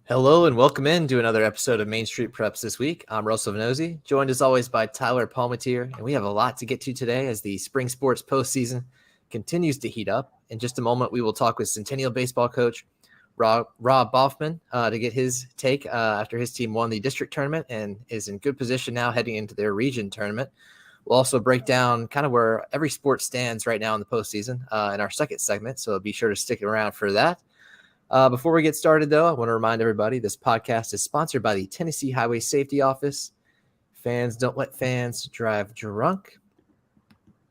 Hello and welcome in to another episode of Main Street Preps this week. I'm Russell Vannozzi, joined as always by Tyler Palmateer, and we have a lot to get to today as the spring sports postseason continues to heat up. In just a moment, we will talk with Centennial baseball coach Rob Baughman to get his take after his team won the district tournament and is in good position now heading into their region tournament. We'll also break down kind of where every sport stands right now in the postseason in our second segment, so be sure to stick around for that. Before we get started, though, I want to remind everybody this podcast is sponsored by the Tennessee Highway Safety Office. Fans don't let fans drive drunk.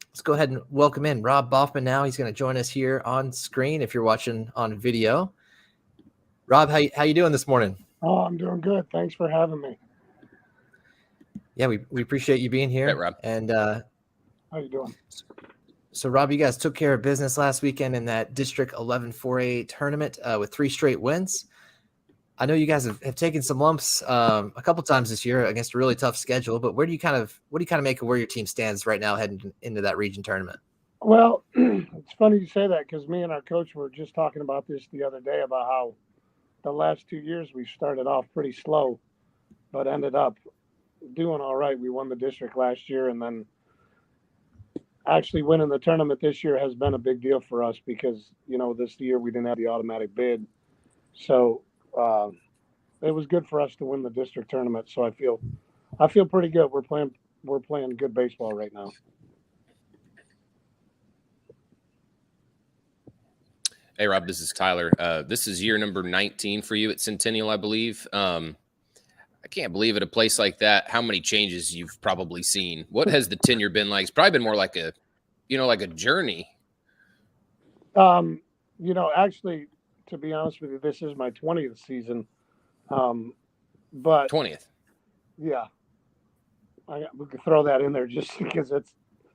Let's go ahead and welcome in Rob Baughman now. He's going to join us here on screen if you're watching on video. Rob, how you doing this morning? Oh, I'm doing good. Thanks for having me. Yeah, we appreciate you being here. Hey, Rob. And how you doing? So, Rob, you guys took care of business last weekend in that District 11 4A tournament with 3 straight wins. I know you guys have taken some lumps a couple times this year against a really tough schedule, but what do you kind of make of where your team stands right now heading into that region tournament? Well, it's funny you say that because me and our coach were just talking about this the other day about how the last 2 years we started off pretty slow, but ended up doing all right. We won the district last year, and then actually winning the tournament this year has been a big deal for us because, this year we didn't have the automatic bid. So it was good for us to win the district tournament. So I feel pretty good. We're playing good baseball right now. Hey, Rob, this is Tyler. This is year number 19 for you at Centennial, I believe. I can't believe at a place like that how many changes you've probably seen. What has the tenure been like? It's probably been more like a journey. Actually, to be honest with you, this is my 20th season. But 20th. Yeah. We could throw that in there just because it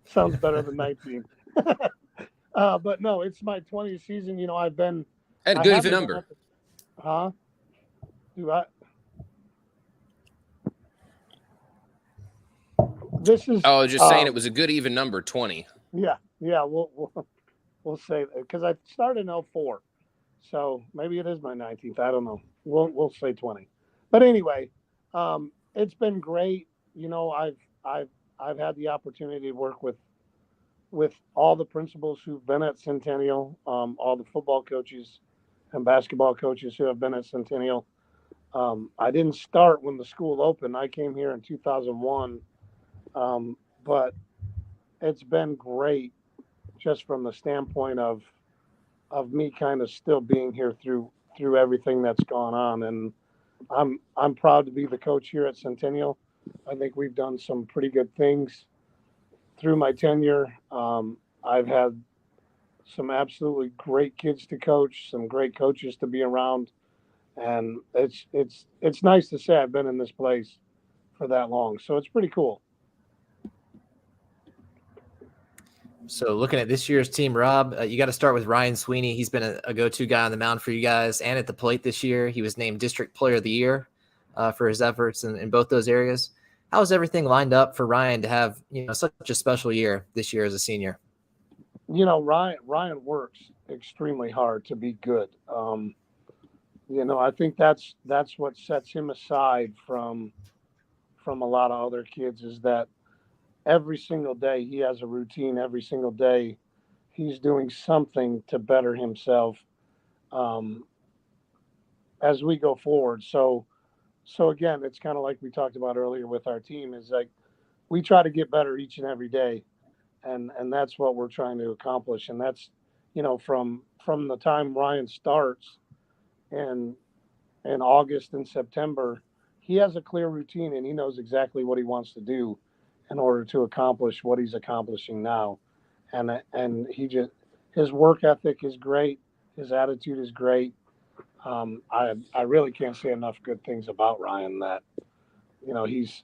sounds better than 19. But no, it's my 20th season. I've been at a good even number. Do I? This is. Oh, I was just saying it was a good even number, 20. Yeah. We'll say that because I started in 2004, so maybe it is my 19th. I don't know. We'll say 20. But anyway, it's been great. I've had the opportunity to work with all the principals who've been at Centennial, all the football coaches and basketball coaches who have been at Centennial. I didn't start when the school opened. I came here in 2001. But it's been great just from the standpoint of me kind of still being here through everything that's gone on. And I'm proud to be the coach here at Centennial. I think we've done some pretty good things through my tenure. I've had some absolutely great kids to coach, some great coaches to be around. And it's nice to say I've been in this place for that long. So it's pretty cool. So looking at this year's team, Rob, you got to start with Ryan Sweeney. He's been a go-to guy on the mound for you guys and at the plate this year. He was named District Player of the Year for his efforts in both those areas. How is everything lined up for Ryan to have such a special year this year as a senior? Ryan works extremely hard to be good. I think that's what sets him aside from a lot of other kids is that every single day he has a routine. Every single day he's doing something to better himself as we go forward. So again, it's kind of like we talked about earlier with our team is like we try to get better each and every day. And that's what we're trying to accomplish. And that's, from the time Ryan starts in August and September, he has a clear routine and he knows exactly what he wants to do in order to accomplish what he's accomplishing now. And his work ethic is great. His attitude is great. I really can't say enough good things about Ryan that, he's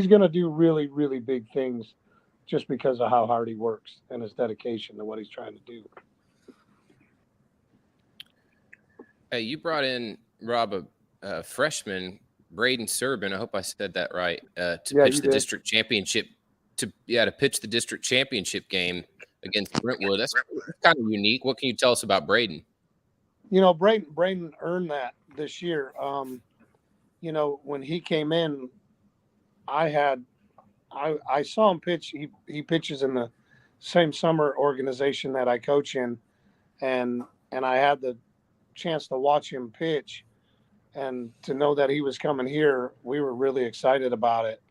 going to do really, really big things just because of how hard he works and his dedication to what he's trying to do. Hey, you brought in, Rob, a freshman, Braden Serbin. I hope I said that right. To pitch the district championship. To pitch the district championship game against Brentwood. That's kind of unique. What can you tell us about Braden? Braden earned this year. When he came in, I saw him pitch. He pitches in the same summer organization that I coach in, and I had the chance to watch him pitch, and to know that he was coming here, we were really excited about it.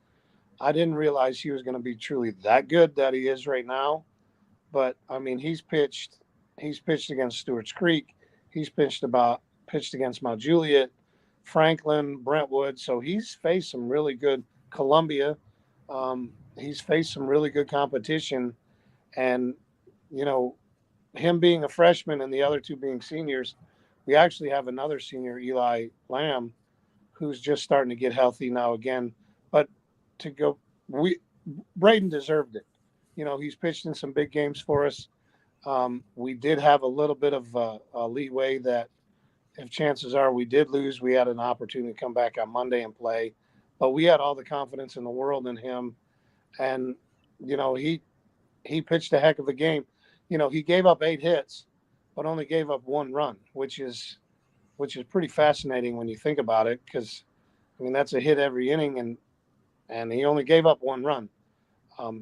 I didn't realize he was going to be truly that good that he is right now. But I mean, he's pitched against Stewart's Creek. He's pitched against Mount Juliet, Franklin, Brentwood. So he's faced some really good Columbia. He's faced some really good competition. And, him being a freshman and the other two being seniors, we actually have another senior, Eli Lamb, who's just starting to get healthy now again. But Braden deserved it. He's pitched in some big games for us. We did have a little bit of a leeway that if chances are we did lose, we had an opportunity to come back on Monday and play. But we had all the confidence in the world in him. And, he pitched a heck of a game. He gave up 8 hits, but only gave up 1 run, which is pretty fascinating when you think about it, because, that's a hit every inning, and he only gave up 1 run.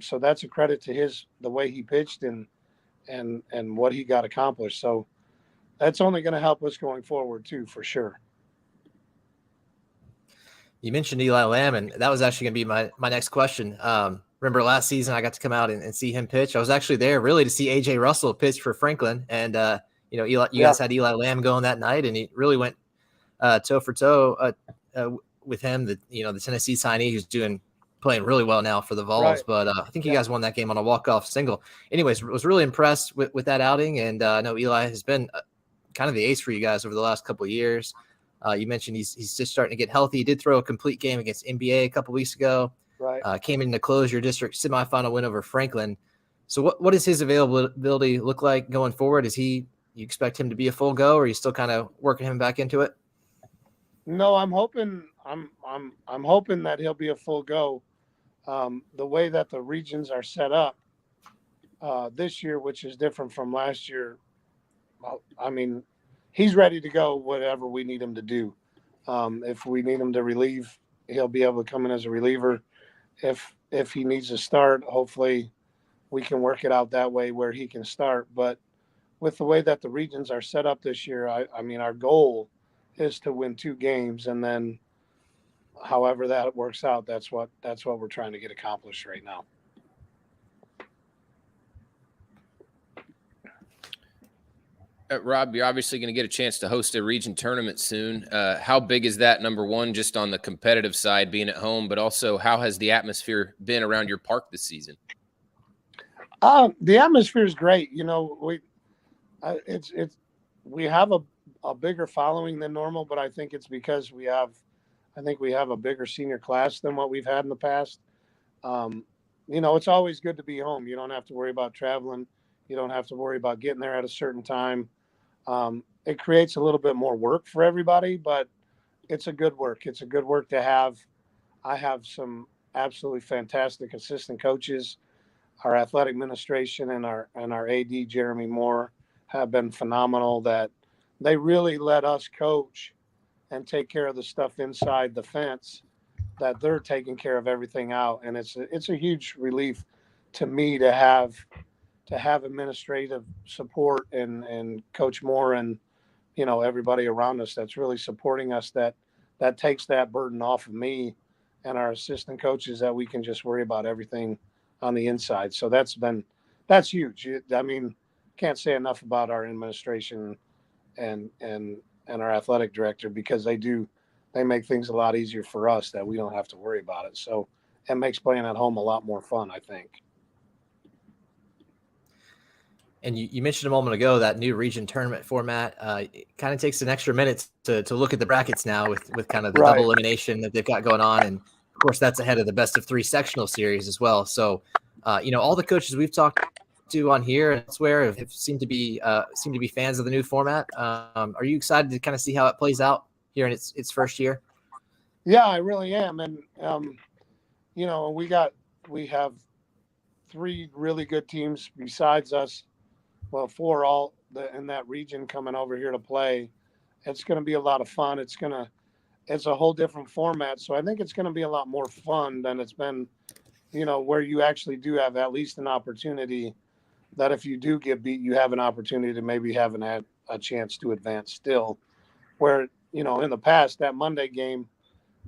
So that's a credit to the way he pitched and what he got accomplished. So that's only going to help us going forward too, for sure. You mentioned Eli Lamb, and that was actually going to be my next question. Remember last season I got to come out and see him pitch. I was actually there really to see AJ Russell pitch for Franklin, and you guys had Eli Lamb going that night, and he really went toe for toe with him. The Tennessee signee who's playing really well now for the Vols, right. But I think you guys won that game on a walk-off single. Anyways, was really impressed with that outing, and I know Eli has been kind of the ace for you guys over the last couple of years. You mentioned he's just starting to get healthy. He did throw a complete game against NBA a couple weeks ago. Right. Came in to close your district semifinal win over Franklin. So what does his availability look like going forward? You expect him to be a full go, or are you still kind of working him back into it? No, I'm hoping that he'll be a full go. The way that the regions are set up this year, which is different from last year, he's ready to go whatever we need him to do. If we need him to relieve, he'll be able to come in as a reliever. If he needs to start, hopefully we can work it out that way where he can start. But with the way that the regions are set up this year, our goal is to win 2 games, and then however that works out, that's what we're trying to get accomplished right now. Rob, you're obviously going to get a chance to host a region tournament soon. How big is that, number one, just on the competitive side, being at home, but also how has the atmosphere been around your park this season? The atmosphere is great. We have a bigger following than normal, but I think it's because we have a bigger senior class than what we've had in the past. It's always good to be home. You don't have to worry about traveling. You don't have to worry about getting there at a certain time. It creates a little bit more work for everybody, but it's a good work. It's a good work to have. I have some absolutely fantastic assistant coaches. Our athletic administration and our AD, Jeremy Moore, have been phenomenal. That they really let us coach and take care of the stuff inside the fence, that they're taking care of everything out. And it's a huge relief to me to have administrative support and Coach Moore and, everybody around us that's really supporting us, that takes that burden off of me and our assistant coaches, that we can just worry about everything on the inside. So that's huge. Can't say enough about our administration and our athletic director, because they make things a lot easier for us, that we don't have to worry about it. So it makes playing at home a lot more fun, I think. And you mentioned a moment ago that new region tournament format. It kind of takes an extra minute to look at the brackets now with kind of the double elimination that they've got going on. And of course, that's ahead of the best of 3 sectional series as well. So, all the coaches we've talked to on here and elsewhere have seemed to be fans of the new format. Are you excited to kind of see how it plays out here in its first year? Yeah, I really am. And, we have 3 really good teams besides us. Well, 4 in that region coming over here to play. It's going to be a lot of fun. It's a whole different format. So I think it's going to be a lot more fun than it's been, where you actually do have at least an opportunity that if you do get beat, you have an opportunity to maybe have a chance to advance still. Where, in the past, that Monday game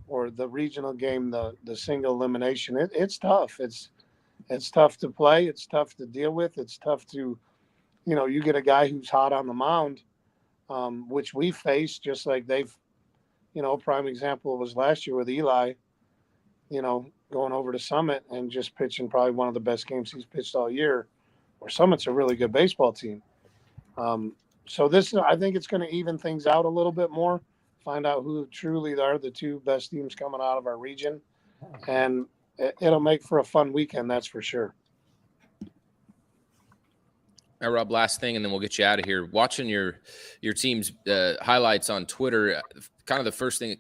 or the regional game, the single elimination, it's tough. It's tough to play. It's tough to deal with. It's tough to, you get a guy who's hot on the mound, which we faced just like they've, prime example was last year with Eli, going over to Summit and just pitching probably one of the best games he's pitched all year, where Summit's a really good baseball team. So I think it's going to even things out a little bit more, find out who truly are the two best teams coming out of our region. And it'll make for a fun weekend, that's for sure. All right, Rob, last thing, and then we'll get you out of here. Watching your team's highlights on Twitter, kind of the first thing that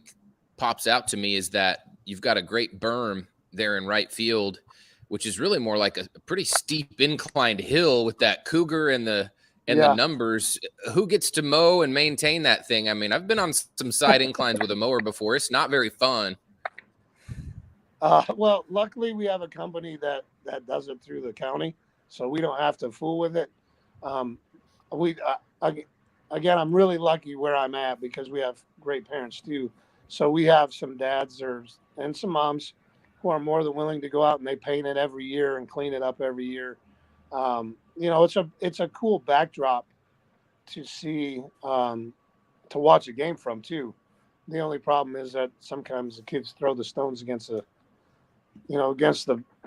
pops out to me is that you've got a great berm there in right field, which is really more like a pretty steep inclined hill with that cougar and the numbers. Who gets to mow and maintain that thing? I mean, I've been on some side inclines with a mower before. It's not very fun. Well, luckily we have a company that does it through the county, so we don't have to fool with it. Again, I'm really lucky where I'm at because we have great parents too. So we have some dads and some moms who are more than willing to go out and they paint it every year and clean it up every year. It's a cool backdrop to see, to watch a game from too. The only problem is that sometimes the kids throw the stones against the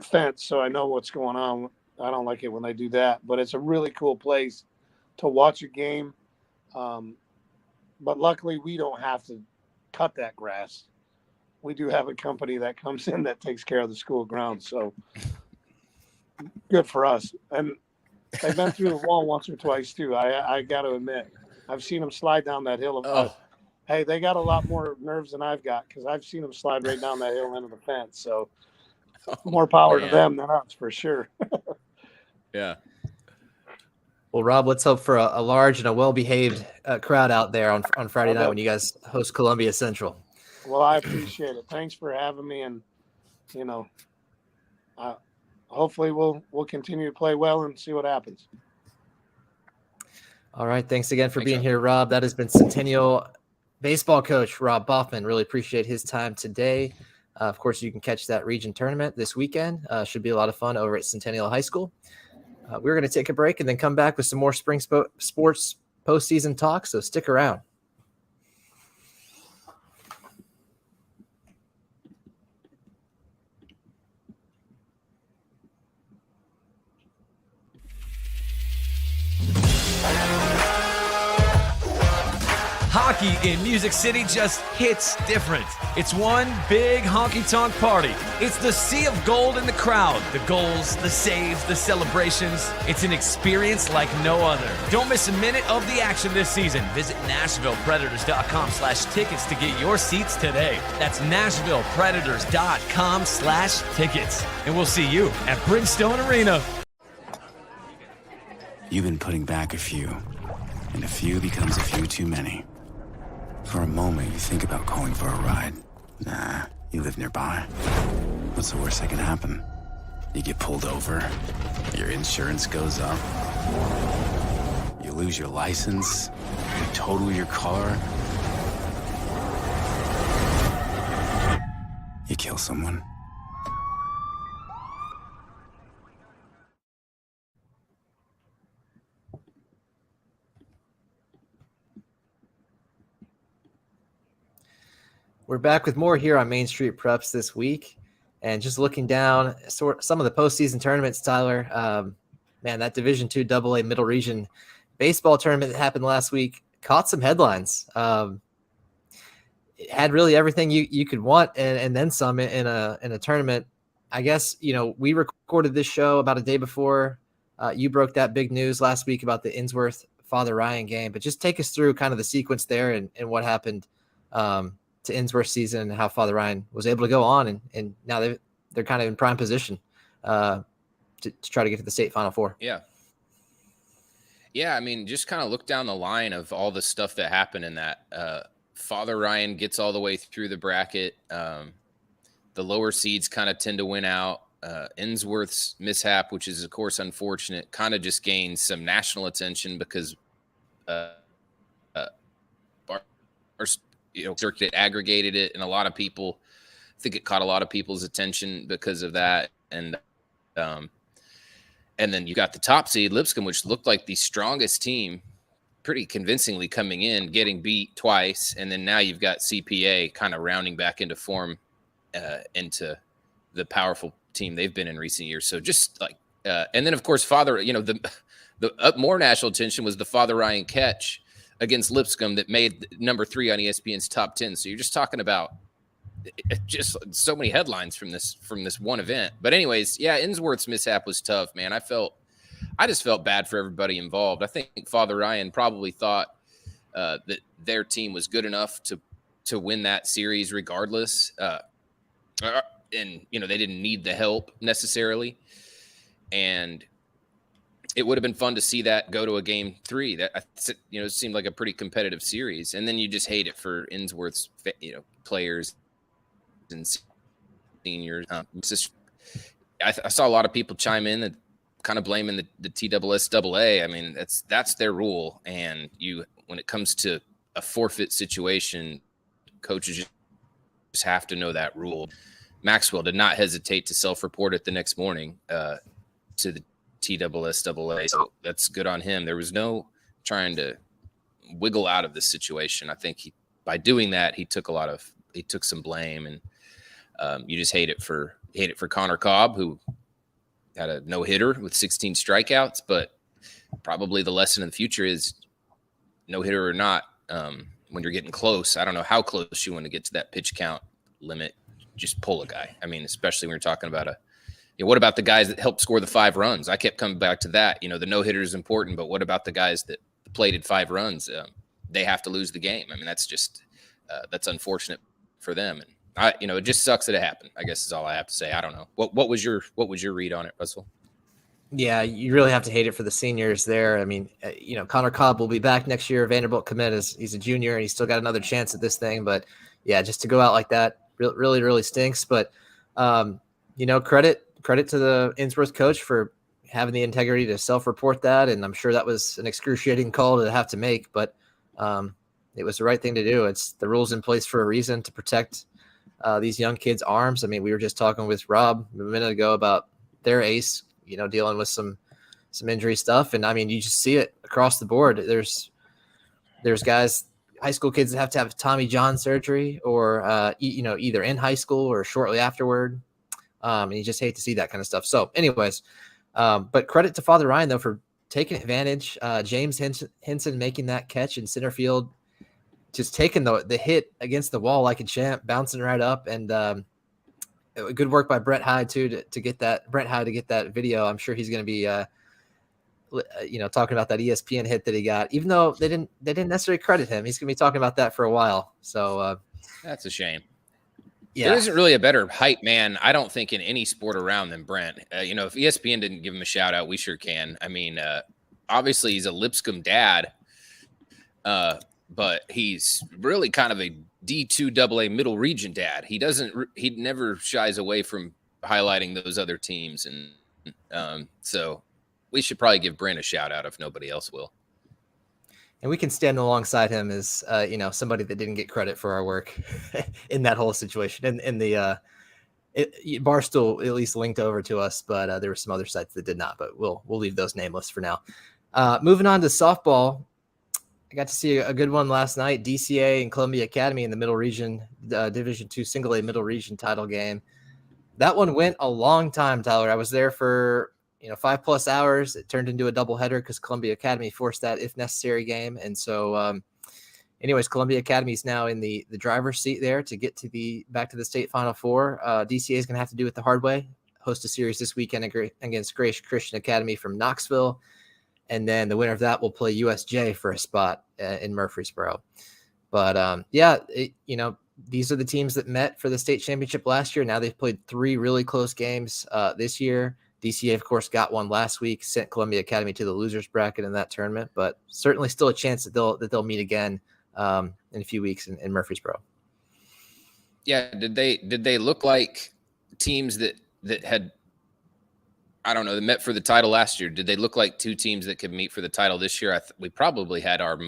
fence. So I know what's going on. I don't like it when they do that, but it's a really cool place to watch a game. But luckily we don't have to cut that grass. We do have a company that comes in that takes care of the school grounds. So good for us. And they've been through the wall once or twice too. I got to admit, I've seen them slide down that hill. Hey, they got a lot more nerves than I've got because I've seen them slide right down that hill into the fence. So more power to them than us for sure. Yeah. Well, Rob, let's hope for a large and a well-behaved crowd out there on Friday night when you guys host Columbia Central. Well, I appreciate it. Thanks for having me. And, hopefully we'll continue to play well and see what happens. All right. Thanks again for being here, Rob. That has been Centennial baseball coach Rob Baughman. Really appreciate his time today. Of course, you can catch that region tournament this weekend. Should be a lot of fun over at Centennial High School. We're going to take a break and then come back with some more spring sports postseason talk, so stick around. Hockey in Music City just hits different. It's one big honky-tonk party. It's the sea of gold in the crowd. The goals, the saves, the celebrations. It's an experience like no other. Don't miss a minute of the action this season. Visit NashvillePredators.com/tickets to get your seats today. That's NashvillePredators.com/tickets. And we'll see you at Bridgestone Arena. You've been putting back a few, and a few becomes a few too many. For a moment, you think about calling for a ride. Nah, you live nearby. What's the worst that can happen? You get pulled over, your insurance goes up, you lose your license, you total your car, you kill someone. We're back with more here on Main Street Preps this week. And just looking down some of the postseason tournaments, Tyler, that Division II AA Middle Region baseball tournament that happened last week caught some headlines. It had really everything you could want and then some in a tournament. I guess, we recorded this show about a day before you broke that big news last week about the Innsworth Father Ryan game, but just take us through kind of the sequence there and what happened to Innsworth season and how Father Ryan was able to go on and now they're kind of in prime position to try to get to the state Final Four. Yeah. Yeah, I mean, just kind of look down the line of all the stuff that happened in that. Father Ryan gets all the way through the bracket. The lower seeds kind of tend to win out. Innsworth's mishap, which is, of course, unfortunate, kind of just gains some national attention because our circuit aggregated it, and a lot of people I think it caught a lot of people's attention because of that. And then you got the top seed Lipscomb, which looked like the strongest team pretty convincingly coming in, getting beat twice. And then now you've got CPA kind of rounding back into form, into the powerful team they've been in recent years. So just like, and then of course, the more national attention was the Father Ryan catch against Lipscomb that made number 3 on ESPN's top 10. So you're just talking about just so many headlines from this one event. But anyways, yeah, Innsworth's mishap was tough, man. I just felt bad for everybody involved. I think Father Ryan probably thought that their team was good enough to win that series regardless. And they didn't need the help necessarily. And it would have been fun to see that go to a game 3. That seemed like a pretty competitive series. And then you just hate it for Innsworth's players and seniors. I saw a lot of people chime in that kind of blaming the TSSAA. I mean, that's their rule, and when it comes to a forfeit situation, coaches just have to know that rule. Maxwell did not hesitate to self-report it the next morning to the TSSAA, so that's good on him. There was no trying to wiggle out of this situation. I think by doing that, he took some blame, and you just hate it for Connor Cobb, who had a no-hitter with 16 strikeouts. But probably the lesson in the future is no-hitter or not, when you're getting close. I don't know how close you want to get to that pitch count limit. Just pull a guy. I mean, especially when you're talking about what about the guys that helped score the 5 runs? I kept coming back to that. The no-hitter is important, but what about the guys that plated 5 runs? They have to lose the game. I mean, that's just that's unfortunate for them. And it just sucks that it happened, I guess is all I have to say. I don't know. What was your read on it, Russell? Yeah, you really have to hate it for the seniors there. I mean, Connor Cobb will be back next year. Vanderbilt commit, he's a junior and he's still got another chance at this thing. But yeah, just to go out like that really, really stinks. But, credit to the Innsworth coach for having the integrity to self-report that. And I'm sure that was an excruciating call to have to make, but it was the right thing to do. It's the rules in place for a reason, to protect these young kids' arms. I mean, we were just talking with Rob a minute ago about their ace, dealing with some injury stuff. And I mean, you just see it across the board. There's guys, high school kids that have to have Tommy John surgery or, either in high school or shortly afterward. And you just hate to see that kind of stuff. So anyways, but credit to Father Ryan though, for taking advantage. James Henson making that catch in center field, just taking the hit against the wall like a champ, bouncing right up. And good work by Brett Hyde too to get that video. I'm sure he's going to be talking about that ESPN hit that he got, even though they didn't necessarily credit him. He's going to be talking about that for a while. So that's a shame. Yeah. There isn't really a better hype man, I don't think, in any sport around than Brent. If ESPN didn't give him a shout out, we sure can. I mean, obviously he's a Lipscomb dad, but he's really kind of a D2 AA middle region dad. He never shies away from highlighting those other teams. And so we should probably give Brent a shout out if nobody else will. And we can stand alongside him as, somebody that didn't get credit for our work in that whole situation. And the Barstool at least linked over to us, but there were some other sites that did not. But we'll leave those nameless for now. Moving on to softball, I got to see a good one last night. DCA and Columbia Academy in the Middle Region Division II Single A Middle Region title game. That one went a long time, Tyler. I was there for 5+ hours. It turned into a doubleheader because Columbia Academy forced that if necessary game. And so, Columbia Academy is now in the driver's seat there to get back to the state Final Four. DCA is going to have to do it the hard way. Host a series this weekend against Grace Christian Academy from Knoxville. And then the winner of that will play USJ for a spot in Murfreesboro. But these are the teams that met for the state championship last year. Now they've played 3 really close games this year. DCA, of course, got one last week, sent Columbia Academy to the losers bracket in that tournament, but certainly still a chance that they'll meet again in a few weeks in Murfreesboro. Yeah, did they look like teams that had, I don't know, that met for the title last year? Did they look like two teams that could meet for the title this year? We probably had our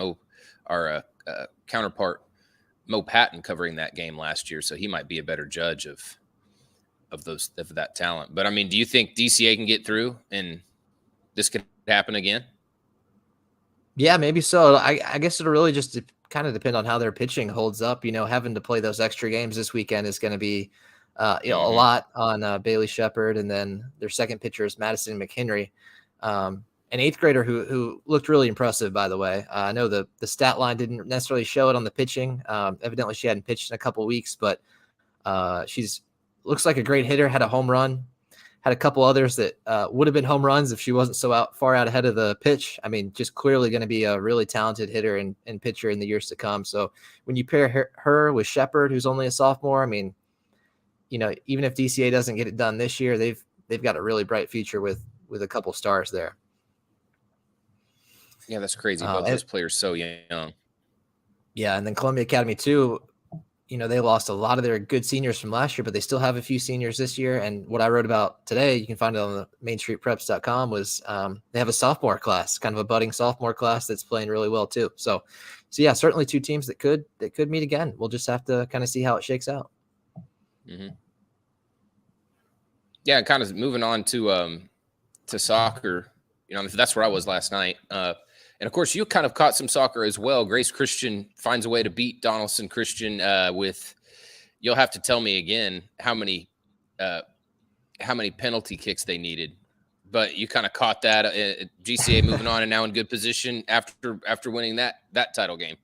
counterpart Mo Patton covering that game last year, so he might be a better judge of that talent. But I mean, do you think DCA can get through and this could happen again? Yeah, maybe so. I guess it'll really just kind of depend on how their pitching holds up. Having to play those extra games this weekend is going to be a lot on Bailey Shepard, and then their second pitcher is Madison McHenry, an eighth grader who looked really impressive, by the way. I know the stat line didn't necessarily show it on the pitching. Evidently, she hadn't pitched in a couple of weeks, but she's looks like a great hitter, had a home run, had a couple others that would have been home runs if she wasn't so far out ahead of the pitch. I mean, just clearly going to be a really talented hitter and pitcher in the years to come. So when you pair her with Shepard, who's only a sophomore, I mean, even if DCA doesn't get it done this year, they've got a really bright future with a couple stars there. Yeah, that's crazy. Both those players so young. Yeah, and then Columbia Academy too. They lost a lot of their good seniors from last year, but they still have a few seniors this year. And what I wrote about today, you can find it on the mainstreetpreps.com, was they have a sophomore class, kind of a budding sophomore class that's playing really well too. So yeah, certainly two teams that could meet again. We'll just have to kind of see how it shakes out. Mm-hmm. Yeah, kind of moving on to soccer. That's where I was last night. And of course, you kind of caught some soccer as well. Grace Christian finds a way to beat Donaldson Christian with. You'll have to tell me again how many penalty kicks they needed, but you kind of caught that. GCA moving on and now in good position after winning that title game.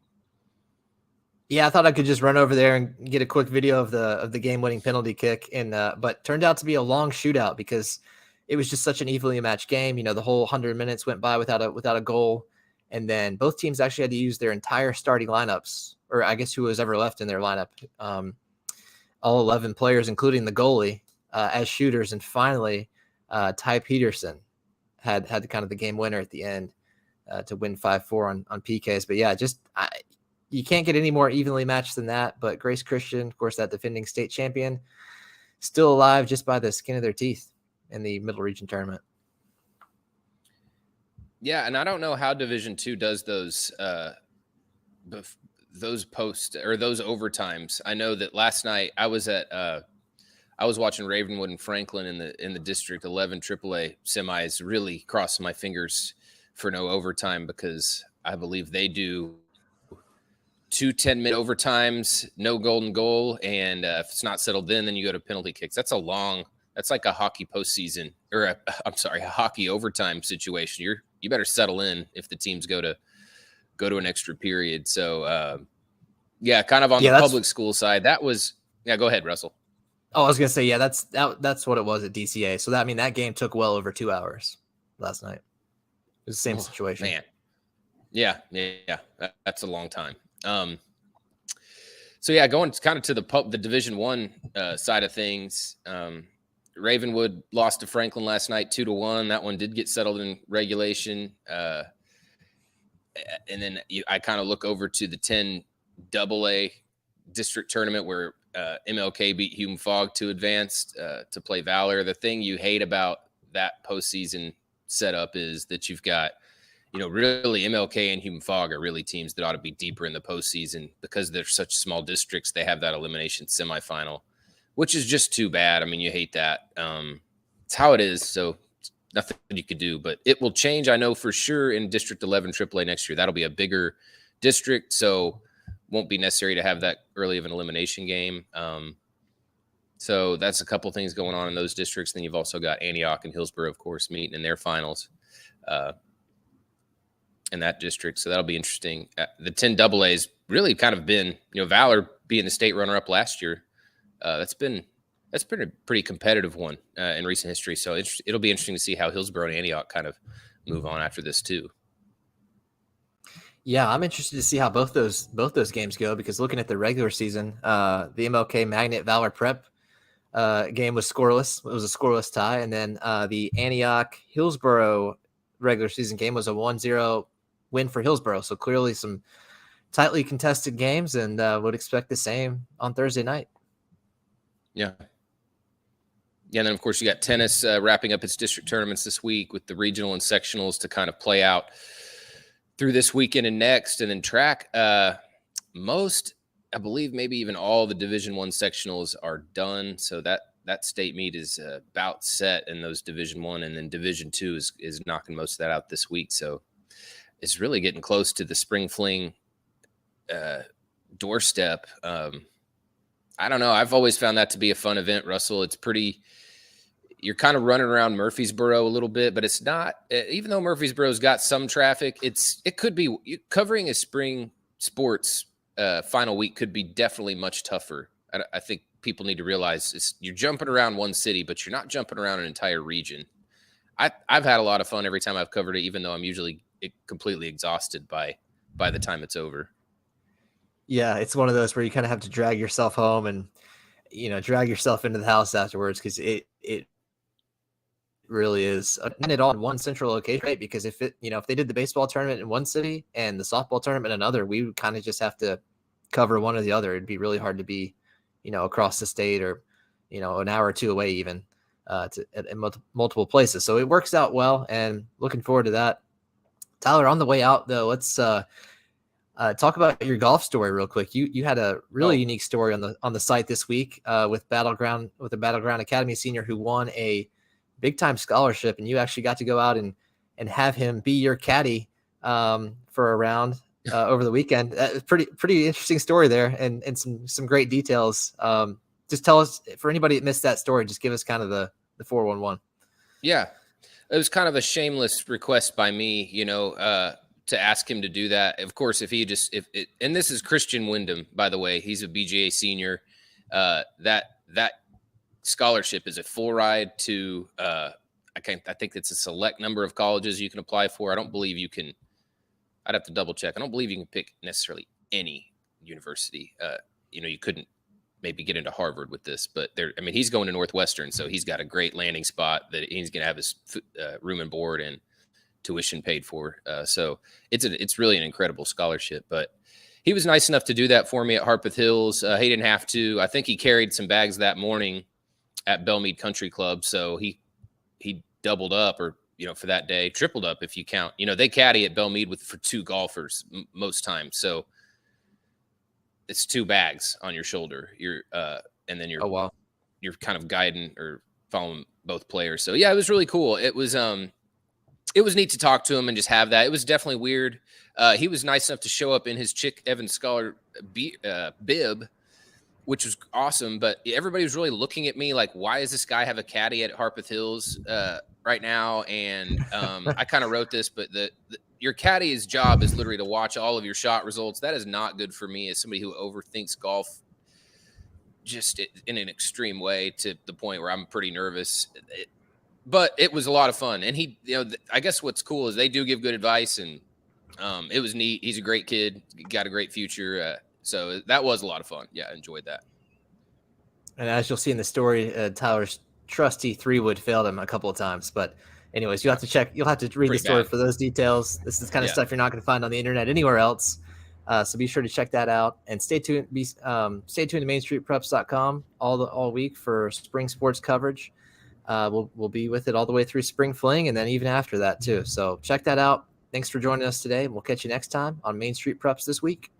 Yeah, I thought I could just run over there and get a quick video of the game-winning penalty kick, but turned out to be a long shootout because it was just such an evenly matched game. The whole 100 minutes went by without a goal. And then both teams actually had to use their entire starting lineups, or I guess who was ever left in their lineup, all 11 players, including the goalie, as shooters. And finally, Ty Peterson had kind of the game winner at the end to win 5-4 on PKs. But yeah, you can't get any more evenly matched than that. But Grace Christian, of course, that defending state champion, still alive just by the skin of their teeth in the Middle Region tournament. Yeah, and I don't know how Division II does those post or those overtimes. I know that last night I was watching Ravenwood and Franklin in the District 11 AAA semis. Really crossing my fingers for no overtime because I believe they do 2 10-minute overtimes, no golden goal, and if it's not settled then you go to penalty kicks. That's like a hockey postseason, or a hockey overtime situation. You better settle in if the teams go to an extra period. So yeah, kind of on the public school side, that was go ahead, Russell. Oh, I was gonna say, yeah, that's what it was at DCA. So that game took well over 2 hours last night. It was the same situation. Man. Yeah, that's a long time. So yeah, going kind of to the Division I side of things. Ravenwood lost to Franklin last night 2-1. That one did get settled in regulation. And then I kind of look over to the 10 AA district tournament where MLK beat Hume Fogg to advance to play Valor. The thing you hate about that postseason setup is that you've got, really MLK and Hume Fogg are really teams that ought to be deeper in the postseason because they're such small districts. They have that elimination semifinal, which is just too bad. I mean, you hate that. It's how it is, so nothing you could do. But it will change, I know for sure, in District 11 AAA next year. That'll be a bigger district, so won't be necessary to have that early of an elimination game. So that's a couple things going on in those districts. Then you've also got Antioch and Hillsborough, of course, meeting in their finals in that district. So that'll be interesting. The 10 AA's really kind of been, Valor being the state runner-up last year. That's been a pretty competitive one in recent history. So it'll be interesting to see how Hillsborough and Antioch kind of move on after this too. Yeah, I'm interested to see how both those games go because looking at the regular season, the MLK Magnet Valor Prep game was scoreless. It was a scoreless tie. And then the Antioch-Hillsboro regular season game was a 1-0 win for Hillsboro. So clearly some tightly contested games, and would expect the same on Thursday night. Yeah. Yeah, and then, of course, you got tennis wrapping up its district tournaments this week with the regional and sectionals to kind of play out through this weekend and next. And then track, most, I believe maybe even all the Division I sectionals are done. So that state meet is about set in those Division I, and then Division II is knocking most of that out this week. So it's really getting close to the Spring Fling doorstep. I don't know. I've always found that to be a fun event, Russell. It's pretty, you're kind of running around Murfreesboro a little bit, but it's not, even though Murfreesboro's got some traffic, it could be covering a spring sports final week could be definitely much tougher. I think people need to realize you're jumping around one city, but you're not jumping around an entire region. I've had a lot of fun every time I've covered it, even though I'm usually completely exhausted by the time it's over. Yeah, it's one of those where you kind of have to drag yourself home and, drag yourself into the house afterwards, because it really is. And it all in one central location, right? Because if they did the baseball tournament in one city and the softball tournament in another, we would kind of just have to cover one or the other. It'd be really hard to be, across the state or, an hour or two away even in multiple places. So it works out well, and looking forward to that. Tyler, on the way out though, let's talk about your golf story real quick. You had a really unique story on the site this week with a Battleground Academy senior who won a big time scholarship, and you actually got to go out and have him be your caddy for a round over the weekend. Pretty interesting story there, and some great details. Just tell us, for anybody that missed that story, just give us kind of the 411. Yeah, it was kind of a shameless request by me, to ask him to do that. Of course, and this is Christian Wyndham, by the way, he's a BGA senior. That scholarship is a full ride to, I think it's a select number of colleges you can apply for. I don't believe you can, I'd have to double check. I don't believe you can pick necessarily any university. You couldn't maybe get into Harvard with this, but he's going to Northwestern, so he's got a great landing spot that he's going to have his room and board and tuition paid for. So it's really an incredible scholarship, but he was nice enough to do that for me at Harpeth Hills. He didn't have to. I think he carried some bags that morning at Belmead Country Club. So he doubled up, or, for that day, tripled up if you count. They caddy at Belmead for two golfers most times. So it's 2 bags on your shoulder. And then you're kind of guiding or following both players. So yeah, it was really cool. It was neat to talk to him and just have that. It was definitely weird. He was nice enough to show up in his Chick Evans Scholar bib, which was awesome. But everybody was really looking at me like, why does this guy have a caddy at Harpeth Hills right now? And I kind of wrote this, but your caddy's job is literally to watch all of your shot results. That is not good for me as somebody who overthinks golf just in an extreme way, to the point where I'm pretty nervous. But it was a lot of fun. And he, I guess what's cool is they do give good advice, and it was neat. He's a great kid, got a great future. So that was a lot of fun. Yeah, I enjoyed that. And as you'll see in the story, Tyler's trusty 3-wood failed him a couple of times. But anyways, you'll have to read the story for those details. This is the kind of stuff you're not going to find on the internet anywhere else. So be sure to check that out, and stay tuned. Stay tuned to MainStreetPreps.com all week for spring sports coverage. We'll be with it all the way through Spring Fling, and then even after that too. So check that out. Thanks for joining us today. We'll catch you next time on Main Street Preps This Week.